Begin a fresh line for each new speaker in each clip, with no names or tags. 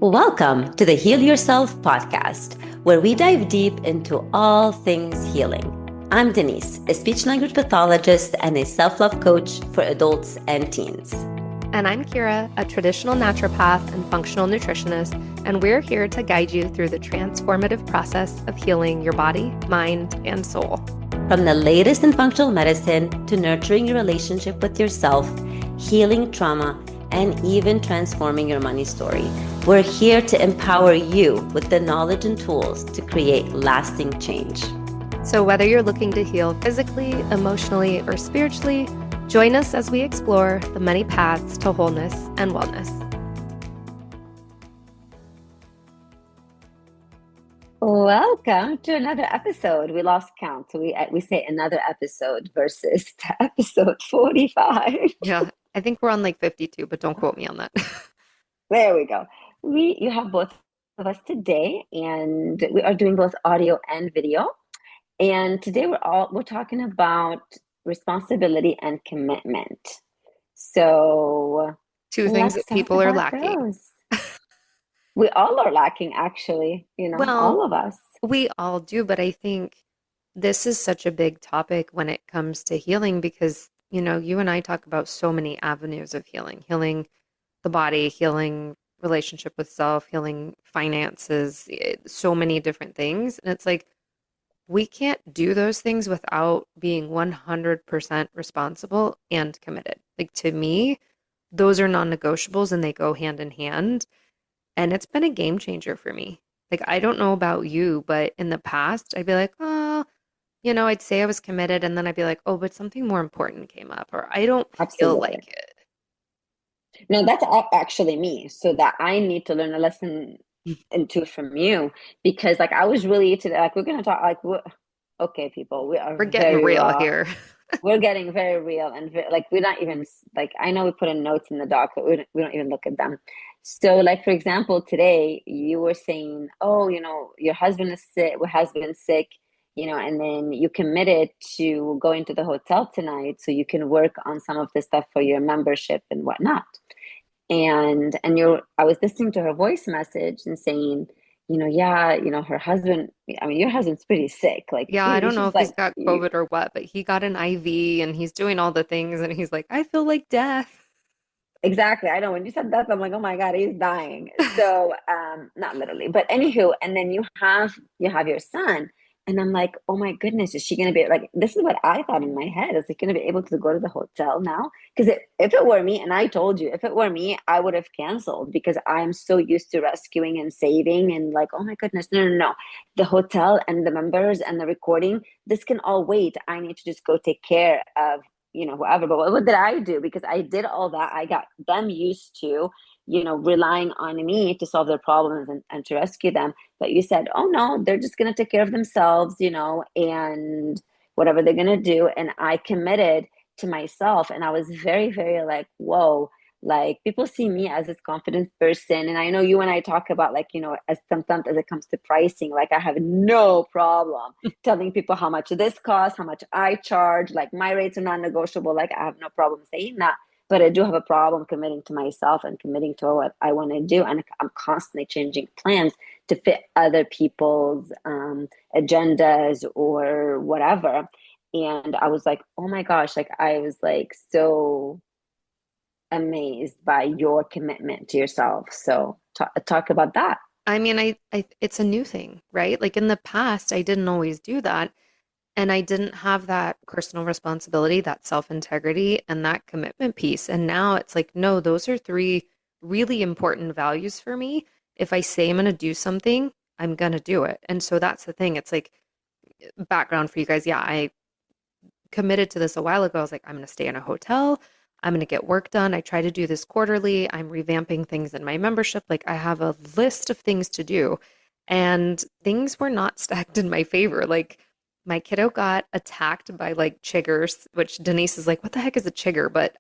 Welcome to the Heal Yourself podcast, where we dive deep into all things healing. I'm Denise, a speech language pathologist and a self-love coach for adults and teens.
And I'm Kira, a traditional naturopath and functional nutritionist, and we're here to guide you through the transformative process of healing your body, mind, and soul.
From the latest in functional medicine to nurturing your relationship with yourself, healing trauma, and even transforming your money story, we're here to empower you with the knowledge and tools to create lasting change.
So whether you're looking to heal physically, emotionally, or spiritually, join us as we explore the many paths to wholeness and wellness.
Welcome to another episode. We lost count, so we say another episode versus episode 45.
Yeah, I think we're on like 52, but don't quote me on that.
There we go. You have both of us today, and we are doing both audio and video. And today we're talking about responsibility and commitment. So
Two things
let's
that
talk
people are
about
lacking.
those. We all are lacking, actually,
Well,
all of us.
we all do, but I think this is such a big topic when it comes to healing because, you and I talk about so many avenues of healing the body, healing relationship with self, healing finances, so many different things. And it's like, we can't do those things without being 100% responsible and committed. Like to me, those are non-negotiables and they go hand in hand. And it's been a game changer for me. Like, I don't know about you, but in the past, I'd be like, oh, I'd say I was committed. And then I'd be like, oh, but something more important came up, or I don't feel
Absolutely.
like it.
No, that's actually me. So that I need to learn a lesson into from you, because I was really today, we're going to talk okay, people, we are
We're getting
very
real
raw.
here.
We're getting very real and we're not even I know we put in notes in the doc, but we don't even look at them. So for example, today you were saying, oh, your husband is sick, your husband's sick, and then you committed to going to the hotel tonight so you can work on some of the stuff for your membership and whatnot. And I was listening to her voice message and saying, yeah, her husband, I mean, your husband's pretty sick.
Yeah, I don't know
She's
if he's got COVID or what, but he got an IV and he's doing all the things and he's like, I feel like death.
Exactly. I know when you said that, I'm like, oh my God, he's dying. So, not literally, but anywho, and then you have your son. And I'm like, oh my goodness, is she going to be this is what I thought in my head. Is he going to be able to go to the hotel now? Because if it were me, and I told you, if it were me, I would have canceled because I'm so used to rescuing and saving and oh my goodness, no, no, no. The hotel and the members and the recording, this can all wait. I need to just go take care of whoever. But what did I do? Because I did all that. I got them used to, relying on me to solve their problems and to rescue them. But you said, oh no, they're just going to take care of themselves, and whatever they're going to do. And I committed to myself. And I was very, very whoa, people see me as this confident person. And I know you and I talk about as sometimes as it comes to pricing, I have no problem telling people how much this costs, how much I charge, my rates are non-negotiable. I have no problem saying that, but I do have a problem committing to myself and committing to what I want to do. And I'm constantly changing plans to fit other people's agendas or whatever. And I was like, oh my gosh, I was so amazed by your commitment to yourself. So talk about that.
I mean, it's a new thing, right? Like in the past, I didn't always do that. And I didn't have that personal responsibility, that self-integrity, and that commitment piece. And now it's like, no, those are three really important values for me. If I say I'm going to do something, I'm going to do it. And so that's the thing. It's like background for you guys. Yeah, I committed to this a while ago. I was like, I'm going to stay in a hotel. I'm going to get work done. I try to do this quarterly. I'm revamping things in my membership. I have a list of things to do. And things were not stacked in my favor. My kiddo got attacked by chiggers, which Denise is like, what the heck is a chigger? But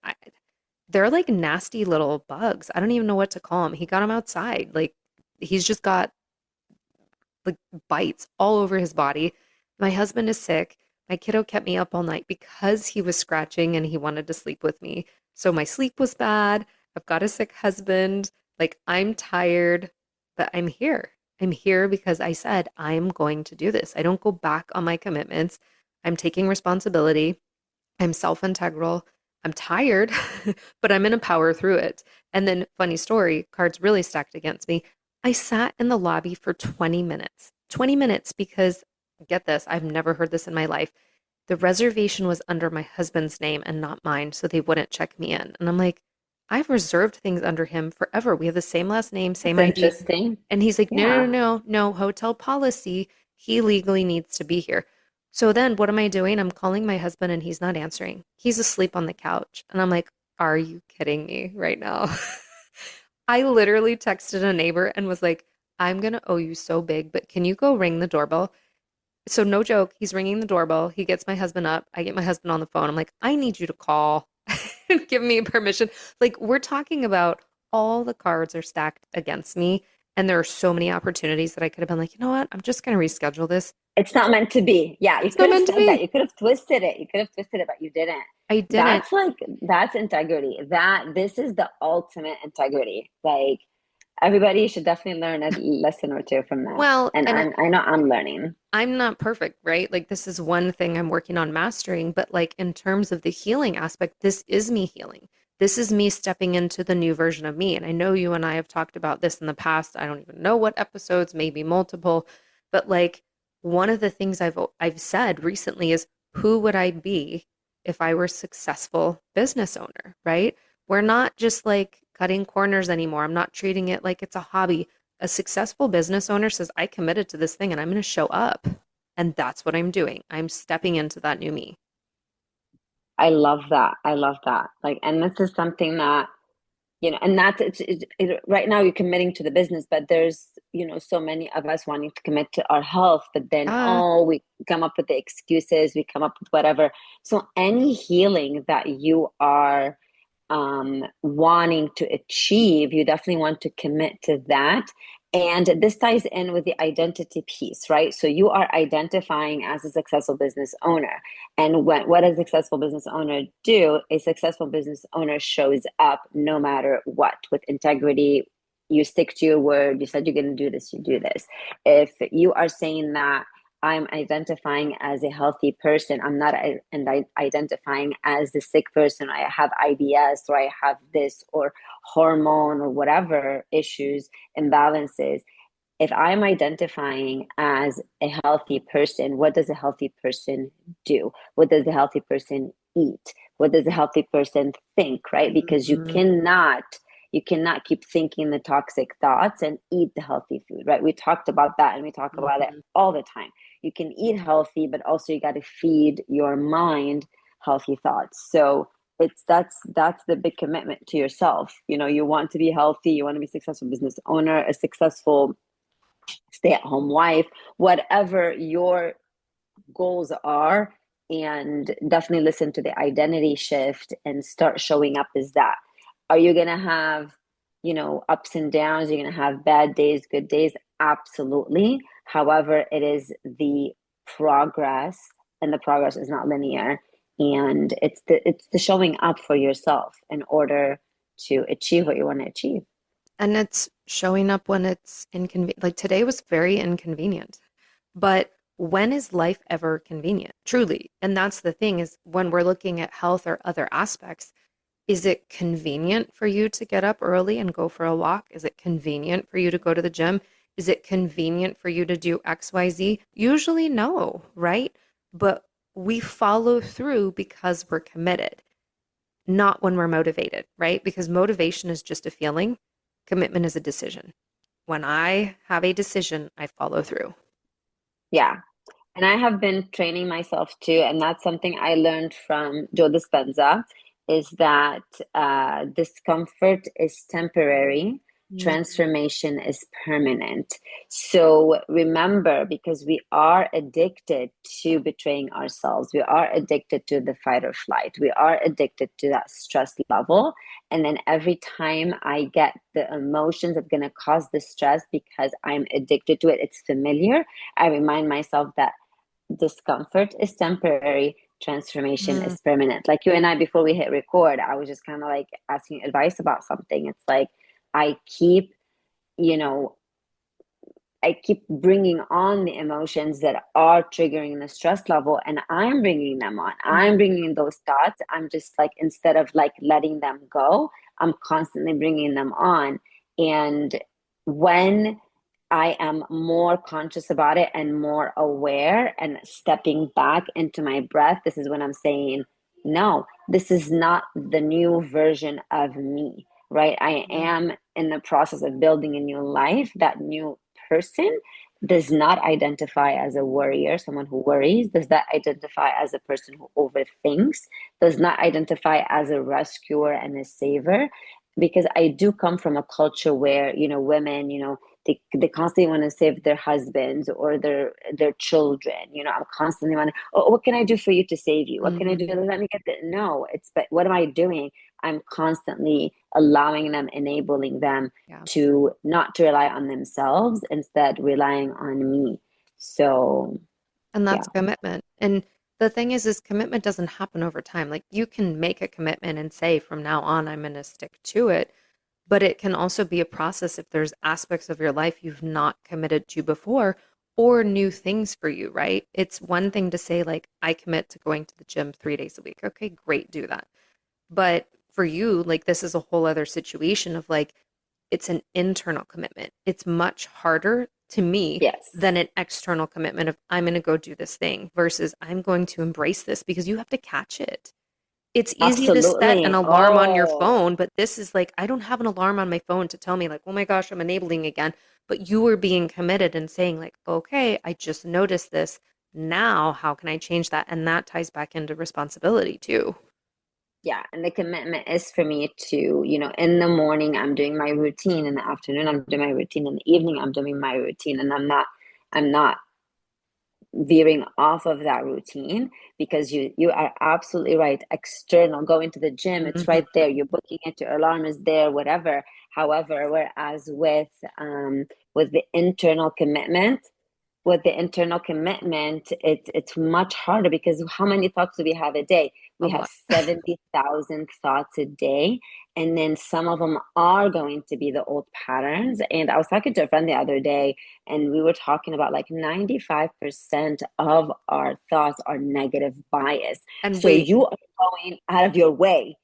they're nasty little bugs. I don't even know what to call them. He got them outside. He's just got bites all over his body. My husband is sick. My kiddo kept me up all night because he was scratching and he wanted to sleep with me. So my sleep was bad. I've got a sick husband. I'm tired. but I'm here. I'm here because I said I'm going to do this. I don't go back on my commitments. I'm taking responsibility. I'm self-integral. I'm tired, but I'm going to power through it. And then, funny story, cards really stacked against me. I sat in the lobby for 20 minutes. 20 minutes because, get this, I've never heard this in my life. The reservation was under my husband's name and not mine, so they wouldn't check me in. And I'm like, I've reserved things under him forever. We have the same last name,
That's
same ID.
interesting.
And he's like, no, no, no,
Yeah.
no, no, hotel policy. He legally needs to be here. So then what am I doing? I'm calling my husband and he's not answering. He's asleep on the couch. And I'm like, are you kidding me right now? I literally texted a neighbor and was like, I'm going to owe you so big, but can you go ring the doorbell? So no joke, he's ringing the doorbell. He gets my husband up. I get my husband on the phone. I'm like, I need you to call and give me permission. Like we're talking about all the cards are stacked against me. And there are so many opportunities that I could have been like, you know what? I'm just going to reschedule this.
It's not meant to be. Yeah, you
It's
could
not
have
meant to
said that.
be.
You could have twisted it. You could have twisted it, but you didn't.
I didn't.
That's like that's integrity. That this is the ultimate integrity. Like everybody should definitely learn a lesson or two from that.
Well,
And
and
I know I'm learning.
I'm not perfect, right? Like this is one thing I'm working on mastering, but like in terms of the healing aspect, this is me healing. This is me stepping into the new version of me. And I know you and I have talked about this in the past. I don't even know what episodes, maybe multiple, but like one of the things I've said recently is who would I be if I were a successful business owner, right? We're not just like cutting corners anymore. I'm not treating it like it's a hobby. A successful business owner says, I committed to this thing and I'm going to show up. And that's what I'm doing. I'm stepping into that new me.
I love that. I love that. Like, and this is something that and that's right now you're committing to the business, but there's, so many of us wanting to commit to our health, but then,
Yeah.
oh, we come up with the excuses, we come up with whatever. So any healing that you are wanting to achieve, you definitely want to commit to that. And this ties in with the identity piece, right? So you are identifying as a successful business owner. And what does a successful business owner do? A successful business owner shows up no matter what, with integrity. You stick to your word. You said you're going to do this, you do this. If you are saying that I'm identifying as a healthy person, I'm not identifying as the sick person. I have IBS or I have this or hormone or whatever issues, imbalances. If I'm identifying as a healthy person, what does a healthy person do? What does a healthy person eat? What does a healthy person think, right? Because
Mhm.
you cannot keep thinking the toxic thoughts and eat the healthy food, right? We talked about that and we talk about it
Mhm.
all the time. You can eat healthy, but also you got to feed your mind healthy thoughts. So that's the big commitment to yourself. You want to be healthy, you want to be a successful business owner, a successful stay-at-home wife, whatever your goals are, and definitely listen to the identity shift and start showing up as that. Are you going to have, ups and downs? You're going to have bad days, good days? Absolutely. However, it is the progress, and the progress is not linear. And it's the showing up for yourself in order to achieve what you want to achieve.
And it's showing up when it's inconvenient. Like today was very inconvenient. But when is life ever convenient? Truly. And that's the thing is when we're looking at health or other aspects, is it convenient for you to get up early and go for a walk? Is it convenient for you to go to the gym? Is it convenient for you to do XYZ? Usually, no, right? But we follow through because we're committed, not when we're motivated, right? Because motivation is just a feeling, commitment is a decision. When I have a decision, I follow through.
Yeah. And I have been training myself too, and that's something I learned from Joe Dispenza, is that discomfort is temporary,
Mm.
transformation is permanent. So remember, because we are addicted to betraying ourselves, we are addicted to the fight or flight, we are addicted to that stress level. And then every time I get the emotions that are going to cause the stress because I'm addicted to it, it's familiar. I remind myself that discomfort is temporary, transformation
Mm.
is permanent. Like you and I, before we hit record, I was just kind of like asking advice about something. It's like I keep, you know, I keep bringing on the emotions that are triggering the stress level, and I'm bringing them on. I'm
Mhm.
bringing those thoughts. I'm just like, instead of like letting them go, I'm constantly bringing them on. And when I am more conscious about it and more aware and stepping back into my breath, this is when I'm saying, no, this is not the new version of me, right? I
Yeah.
am in the process of building a new life. That new person does not identify as a worrier, someone who worries, does not identify as a person who overthinks, does not identify as a rescuer and a saver. Because I do come from a culture where, women, they constantly want to save their husbands or their children. I'm constantly wanting, oh, what can I do for you to save you? What can I do?
Mhm.
Let me get that. No, but what am I doing? I'm constantly allowing them, enabling them
Yeah.
to not to rely on themselves, instead relying on me. So
And
yeah.
that's commitment. And the thing is commitment doesn't happen over time. Like you can make a commitment and say, from now on, I'm going to stick to it. But it can also be a process if there's aspects of your life you've not committed to before or new things for you, right? It's one thing to say, like, I commit to going to the gym 3 days a week. Okay, great, do that. But for you, like, this is a whole other situation of like, it's an internal commitment. It's much harder to me
Yes,
than an external commitment of I'm going to go do this thing versus I'm going to embrace this because you have to catch it. It's easy to set an
absolutely.
alarm on your
Oh,
phone, but this is like, I don't have an alarm on my phone to tell me, like, oh my gosh, I'm enabling again. But you were being committed and saying, like, okay, I just noticed this. Now, how can I change that? And that ties back into responsibility too.
yeah. And the commitment is for me to, in the morning, I'm doing my routine. In the afternoon, I'm doing my routine. In the evening, I'm doing my routine. And I'm not veering off of that routine, because you are absolutely right. External, going to the gym, it's
Mhm.
right there. You're booking it, your alarm is there, whatever. However, whereas with the internal commitment, it's much harder, because how many thoughts do we have a day?
A
We have
lot.
70,000 thoughts a day. And then some of them are going to be the old patterns. And I was talking to a friend the other day, and we were talking about like 95% of our thoughts are negative bias.
And
So
wait,
you are going out of your way.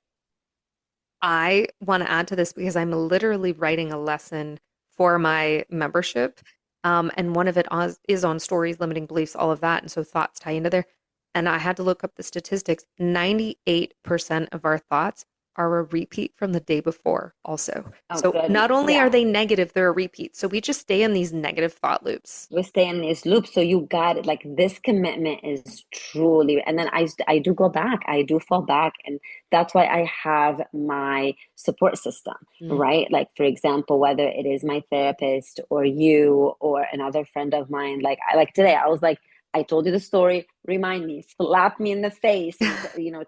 I want to add to this because I'm literally writing a lesson for my membership. And one of it is on stories, limiting beliefs, all of that. And so thoughts tie into there. And I had to look up the statistics. 98% of our thoughts are a repeat from the day before, also.
Oh
So not
goodness,
only are
yeah.
they negative, they're a repeat. So we just stay in these negative thought loops.
We stay in this loop. So you got it. Like, this commitment is truly, and then I do go back. I do fall back. And that's why I have my support system,
Mm.
right? Like, for example, whether it is my therapist or you or another friend of mine, like today, I was like, I told you the story, remind me, slap me in the face, and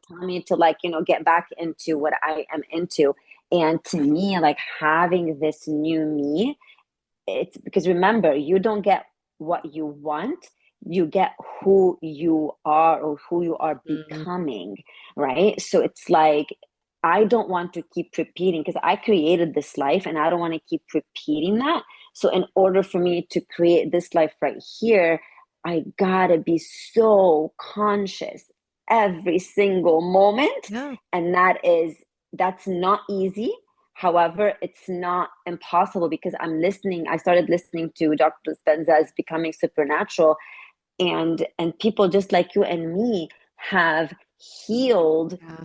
tell me to, like, get back into what I am into. And to me, like, having this new me, it's because, remember, you don't get what you want, you get who you are, or who you are
Mm.
becoming, right? So it's like, I don't want to keep repeating, because I created this life and I don't want to keep repeating that. So in order for me to create this life right here, I gotta be so conscious every single moment.
Yeah.
And that's not easy. However, it's not impossible, because I started listening to Dr. Dispenza's Becoming Supernatural, and people just like you and me have healed
Yeah.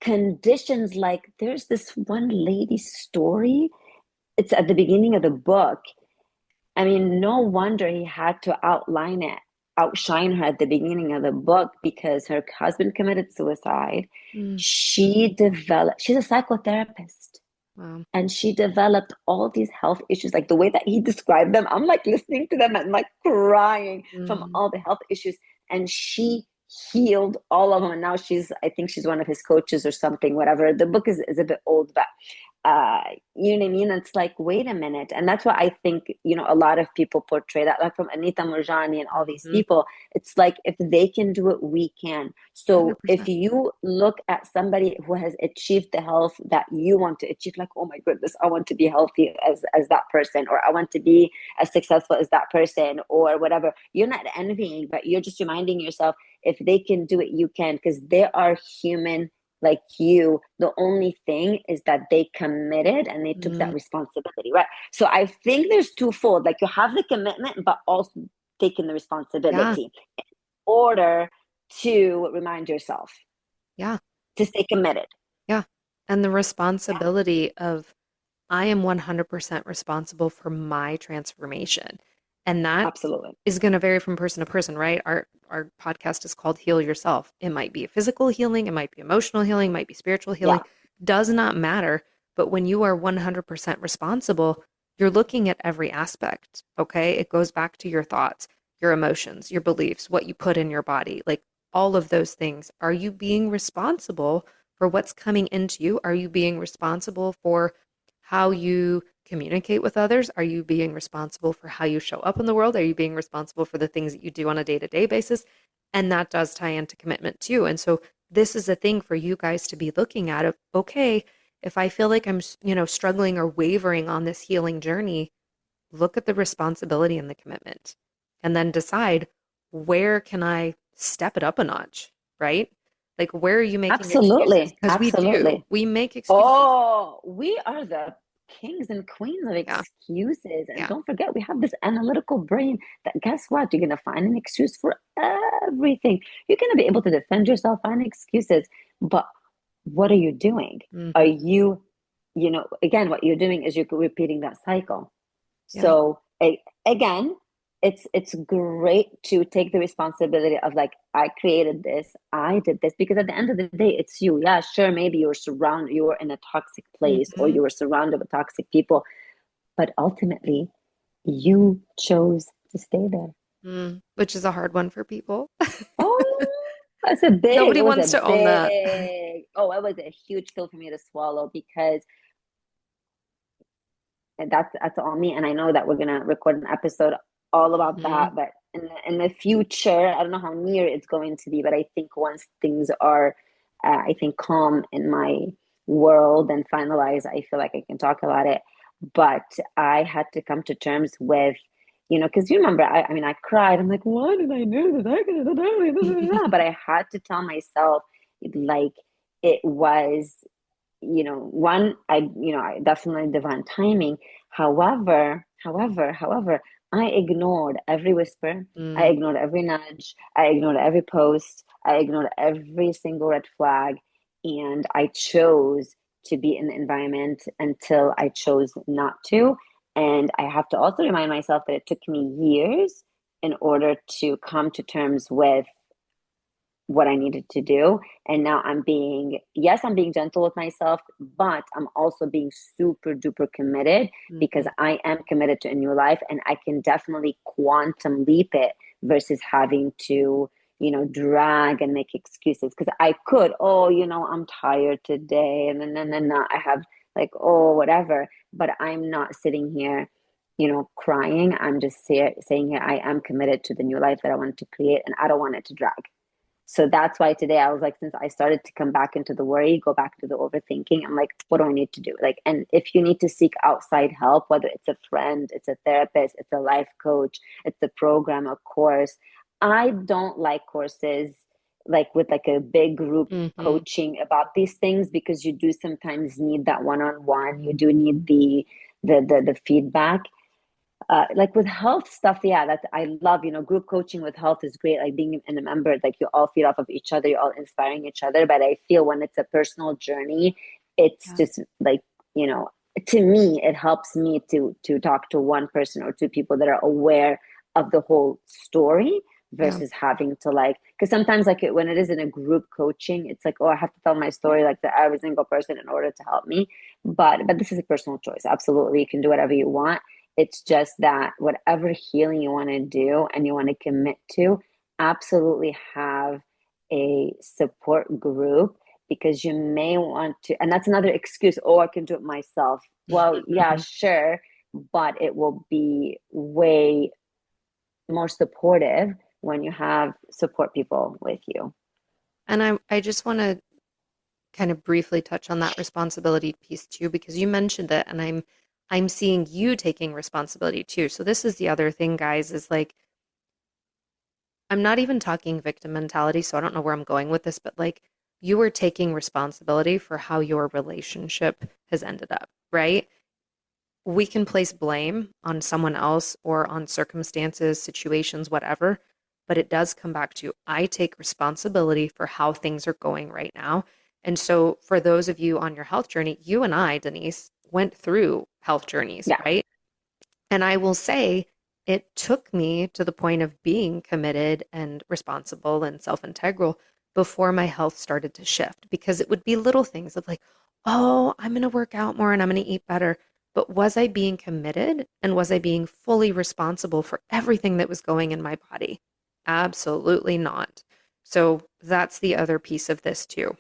conditions. Like, there's this one lady's story. It's at the beginning of the book. I mean, no wonder he had to outshine her at the beginning of the book, because her husband committed suicide.
Mm.
She's a psychotherapist,
Wow.
and she developed all these health issues. Like, the way that he described them, I'm like listening to them and like crying from
Mm.
all the health issues. And she healed all of them, and now I think she's one of his coaches or something, whatever. The book is a bit old, but you know what I mean? It's like, wait a minute. And that's why I think, a lot of people portray that, like from Anita Murjani and all these
Mm-hmm.
people. It's like, if they can do it, we can. So if
100%.
you look at somebody who has achieved the health that you want to achieve, like, oh my goodness, I want to be healthy as that person, or I want to be as successful as that person, or whatever. You're not envying, but you're just reminding yourself, if they can do it, you can, because they are human like you. The only thing is that they committed and they took
Mm,
that responsibility, right? So I think there's twofold. Like, you have the commitment, but also taking the
yeah,
responsibility in order to remind yourself
yeah,
to stay committed.
yeah. And the
Yeah,
responsibility of I am 100% responsible for my transformation. And that
absolutely.
is going to vary from person to person, right? Our podcast is called Heal Yourself. It might be a physical healing, it might be emotional healing, it might be spiritual healing,
Yeah,
does not matter. But when you are 100% responsible, you're looking at every aspect, okay? It goes back to your thoughts, your emotions, your beliefs, what you put in your body, like all of those things. Are you being responsible for what's coming into you? Are you being responsible for how you communicate with others? Are you being responsible for how you show up in the world? Are you being responsible for the things that you do on a day to day basis? And that does tie into commitment too. And so this is a thing for you guys to be looking at of, okay, if I feel like I'm, struggling or wavering on this healing journey, look at the responsibility and the commitment and then decide, where can I step it up a notch, right? Like, where are you making excuses?
absolutely.
Because we do.
Absolutely.
We make excuses.
Oh, we are the kings and queens of
Yeah.
excuses. And
Yeah.
don't forget, we have this analytical brain that, guess what? You're going to find an excuse for everything. You're going to be able to defend yourself, find excuses. But what are you doing? Are
Hmm.
you, again, what you're doing is you're repeating that cycle.
Yeah.
So again, it's great to take the responsibility of, like, I created this, I did this, because at the end of the day, it's you. Yeah, sure, maybe you were in a toxic place, or
Hmm.
you were surrounded with toxic people, but ultimately you chose to stay there.
Mm, which is a hard one for people.
Oh,
Nobody
it was
wants
a
to own that.
big, oh, it was a huge pill for me to swallow, because and that's on me. And I know that we're gonna record an episode all about
Hmm.
that. But in the future, I don't know how near it's going to be, but I think once things are, I think, calm in my world and finalized, I feel like I can talk about it. But I had to come to terms with, because you remember, I mean, I cried. I'm like, why did I do this? But I had to tell myself, like, it was, I definitely divine timing. However, I ignored every whisper. I
Mm,
ignored every nudge. I ignored every post. I ignored every single red flag. And I chose to be in the environment until I chose not to. And I have to also remind myself that it took me years in order to come to terms with what I needed to do. And now yes, I'm being gentle with myself, but I'm also being super duper committed, because
mhm,
I am committed to a new life, and I can definitely quantum leap it versus having to, drag and make excuses. Because I could, oh, I'm tired today. And then I have, like, oh, whatever. But I'm not sitting here, crying. I'm just saying here, I am committed to the new life that I want to create, and I don't want it to drag. So that's why today I was like, since I started to come back into the worry, go back to the overthinking, I'm like, what do I need to do? Like, and if you need to seek outside help, whether it's a friend, it's a therapist, it's a life coach, it's a program, a course. I don't like courses like with like a big group
mhm,
coaching about these things, because you do sometimes need that one-on-one. You do need the feedback, like with health stuff. Yeah, that I love. Group coaching with health is great, like being in a member, like you all feed off of each other, you're all inspiring each other. But I feel when it's a personal journey, it's
yeah,
just like, you know to me, it helps me to talk to one person or two people that are aware of the whole story,
yeah,
versus having to, like, because sometimes, like, when it is in a group coaching, it's like, oh, I have to tell my story like to every single person in order to help me. But this is a personal choice. Absolutely, you can do whatever you want. It's just that whatever healing you want to do and you want to commit to, absolutely have a support group because you may want to, and that's another excuse, oh, I can do it myself. Well, yeah, sure, but it will be way more supportive when you have support people with you.
And I just want to kind of briefly touch on that responsibility piece too, because you mentioned it and I'm seeing you taking responsibility too. So this is the other thing, guys, is like I'm not even talking victim mentality, so I don't know where I'm going with this, but like you are taking responsibility for how your relationship has ended up, right? We can place blame on someone else or on circumstances, situations, whatever, but it does come back to I take responsibility for how things are going right now. And so, for those of you on your health journey, you and I, Denise, went through health journeys,
Yeah,
right? And I will say it took me to the point of being committed and responsible and self integral before my health started to shift because it would be little things of like, oh, I'm going to work out more and I'm going to eat better. But was I being committed and was I being fully responsible for everything that was going in my body? Absolutely not. So that's the other piece of this too.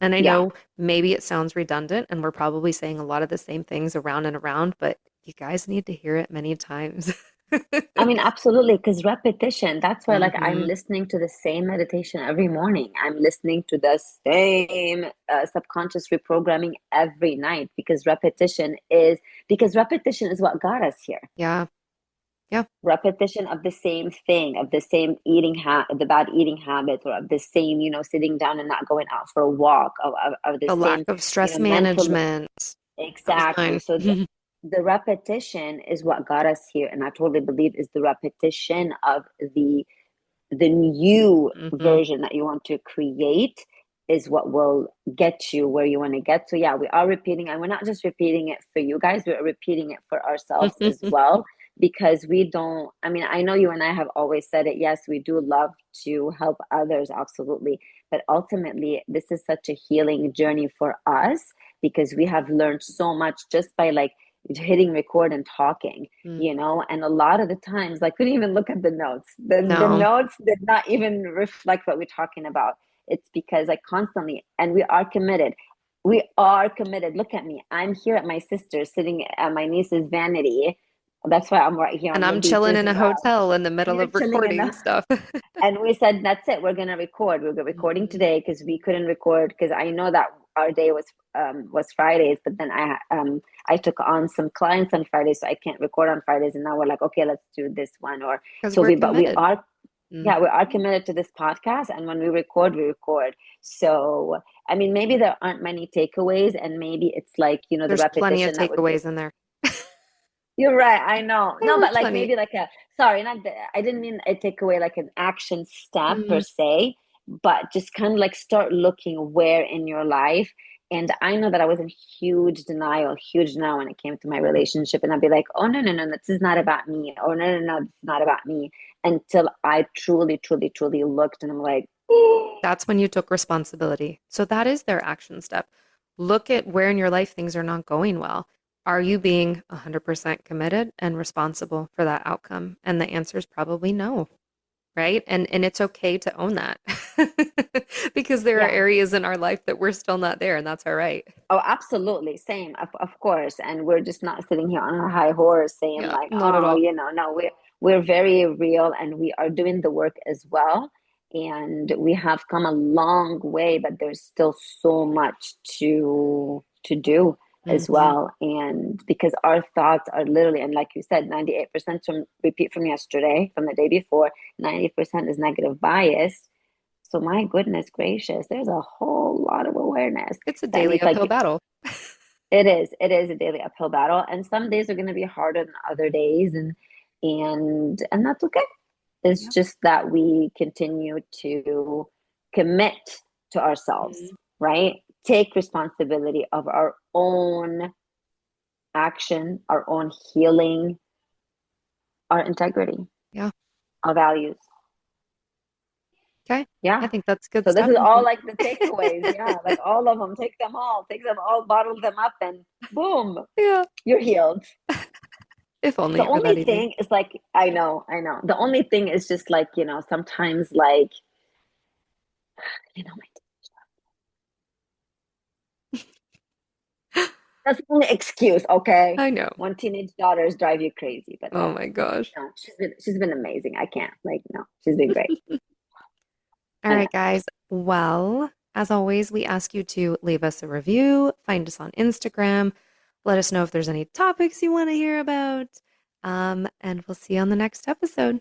And I
yeah.
know maybe it sounds redundant and we're probably saying a lot of the same things around and around, but you guys need to hear it many times.
I mean, absolutely, because repetition, that's why like I'm
Hmm.
listening to the same meditation every morning. I'm listening to the same subconscious reprogramming every night because repetition is what got us here.
Yeah. Yeah.
Repetition of the same thing, of the same the bad eating habits, or of the same, sitting down and not going out for a walk, of the
The lack
same,
of stress
mental.
management. That was
Exactly.
mine.
So the repetition is what got us here, and I totally believe is the repetition of the new
Hmm.
version that you want to create is what will get you where you want to get. So yeah, we are repeating, and we're not just repeating it for you guys, we're repeating it for ourselves as well, because we don't, I mean, I know you and I have always said it. Yes, we do love to help others, absolutely. But ultimately, this is such a healing journey for us because we have learned so much just by like hitting record and talking, and a lot of the times like we didn't even look at the notes. The
No.
notes did not even reflect what we're talking about. It's because like constantly, and we are committed. Look at me, I'm here at my sister's, sitting at my niece's vanity. That's why I'm right here
And
on the
I'm chilling
beaches,
in a hotel in the
and
middle
you're
of
chilling in
recording
the
stuff.
and we said, that's it. We're gonna record. We're recording
Hmm.
today because we couldn't record because I know that our day was Fridays, but then I took on some clients on Fridays, so I can't record on Fridays. And now we're like, okay, let's do this one. Or
Because
so
we're
we, but we
committed.
are,
Hmm.
yeah, we are committed to this podcast. And when we record, we record. So I mean, maybe there aren't many takeaways, and maybe it's like the
There's plenty of
repetition that would be.
takeaways in there.
You're right. I know.
There
No,
were
but like
plenty.
maybe like sorry, I didn't mean a takeaway like an action step per
Mm.
se, but just kind of like start looking where in your life. And I know that I was in huge denial when it came to my relationship. And I'd be like, oh, no, no, no, this is not about me. Oh, no, no, no, this is not about me. Until I truly, truly, truly looked and I'm like,
That's when you took responsibility. So that is their action step. Look at where in your life things are not going well. Are you being 100% committed and responsible for that outcome? And the answer is probably no, right? And it's okay to own that because there are
yeah.
areas in our life that we're still not there, and that's all right.
Oh, absolutely. Same, of course. And we're just not sitting here on a high horse saying
Yeah,
like,
not at
oh,
all.
no, we're very real and we are doing the work as well. And we have come a long way, but there's still so much to do as
Hmm.
well. And because our thoughts are literally, and like you said, 98% from repeat from yesterday, from the day before, 90% is negative bias. So my goodness gracious, there's a whole lot of awareness
It's a
that
daily
needs like
uphill battle.
it is a daily uphill battle, and some days are going to be harder than other days, and that's okay. It's
Yep.
just that we continue to commit to ourselves,
Mhm.
right? Take responsibility of our own action, our own healing, our integrity,
Yeah.
our values.
Okay. I
Yeah.
think that's good
So this is
stopping
all
point.
like the takeaways. Yeah, like all of them. Take them all, bottle them up, and boom,
Yeah.
you're healed.
If only
The
it were that
only
easy.
thing is like, I know. The only thing is just like, sometimes like, my That's the only excuse, okay?
I know.
When teenage daughters drive you crazy, but
Oh my gosh.
no, she's been amazing. I can't like no, she's been great.
All
I know.
right, guys. Well, as always, we ask you to leave us a review, find us on Instagram, let us know if there's any topics you want to hear about. And we'll see you on the next episode.